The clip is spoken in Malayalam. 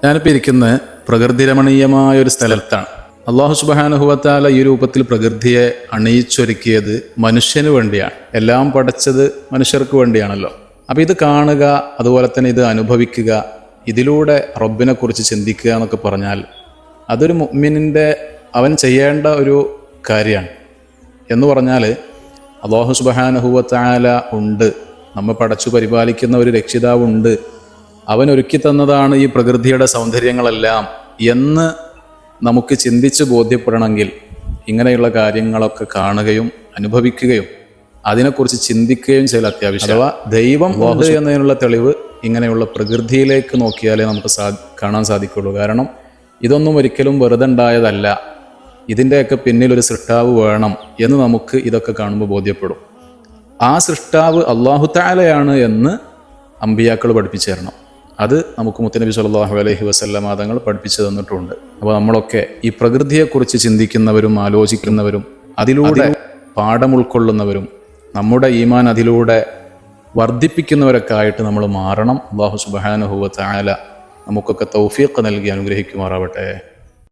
ഞാനിപ്പോൾ ഇരിക്കുന്നത് പ്രകൃതി രമണീയമായൊരു സ്ഥലത്താണ്. അള്ളാഹു സുബ്ഹാനഹു വ തആല ഈ രൂപത്തിൽ പ്രകൃതിയെ അണിയിച്ചൊരുക്കിയത് മനുഷ്യന് വേണ്ടിയാണ്. എല്ലാം പഠിച്ചത് മനുഷ്യർക്ക് വേണ്ടിയാണല്ലോ. അപ്പോൾ ഇത് കാണുക, അതുപോലെ തന്നെ ഇത് അനുഭവിക്കുക, ഇതിലൂടെ റബ്ബിനെ കുറിച്ച് ചിന്തിക്കുക എന്നൊക്കെ പറഞ്ഞാൽ അതൊരു മുഅ്മിനിൻ്റെ അവൻ ചെയ്യേണ്ട ഒരു കാര്യമാണ്. എന്ന് പറഞ്ഞാൽ അള്ളാഹു സുബ്ഹാനഹു വ തആല ഉണ്ട്, നമ്മെ പടച്ചു പരിപാലിക്കുന്ന ഒരു രക്ഷിതാവുണ്ട്, അവൻ ഒരുക്കി തന്നതാണ് ഈ പ്രകൃതിയുടെ സൗന്ദര്യങ്ങളെല്ലാം എന്ന് നമുക്ക് ചിന്തിച്ച് ബോധ്യപ്പെടണമെങ്കിൽ ഇങ്ങനെയുള്ള കാര്യങ്ങളൊക്കെ കാണുകയും അനുഭവിക്കുകയും അതിനെക്കുറിച്ച് ചിന്തിക്കുകയും ചെയ്യൽ അത്യാവശ്യം. അഥവാ ദൈവം ഉണ്ട് എന്നതിനുള്ള തെളിവ് ഇങ്ങനെയുള്ള പ്രകൃതിയിലേക്ക് നോക്കിയാലേ നമുക്ക് കാണാൻ സാധിക്കുള്ളൂ. കാരണം ഇതൊന്നും ഒരിക്കലും വെറുതെ ഉണ്ടായതല്ല, ഇതിൻ്റെയൊക്കെ പിന്നിലൊരു സൃഷ്ടാവ് വേണം എന്ന് നമുക്ക് ഇതൊക്കെ കാണുമ്പോൾ ബോധ്യപ്പെടും. ആ സൃഷ്ടാവ് അല്ലാഹു തആലയാണ് എന്ന് അമ്പിയാക്കൾ പഠിപ്പിച്ചു തരണം. അത് നമുക്ക് മുത്തുനബി സ്വല്ലല്ലാഹു അലൈഹി വസല്ലമ തങ്ങൾ പഠിപ്പിച്ചു തന്നിട്ടുണ്ട്. അപ്പോൾ നമ്മളൊക്കെ ഈ പ്രകൃതിയെക്കുറിച്ച് ചിന്തിക്കുന്നവരും ആലോചിക്കുന്നവരും അതിലൂടെ പാഠം ഉൾക്കൊള്ളുന്നവരും നമ്മുടെ ഈമാൻ അതിലൂടെ വർദ്ധിപ്പിക്കുന്നവരൊക്കെ ആയിട്ട് നമ്മൾ മാറണം. അല്ലാഹു സുബ്ഹാനഹു വ തആല നമുക്കൊക്കെ തൗഫീഖ് നൽകി അനുഗ്രഹിക്കുമാറാവട്ടെ.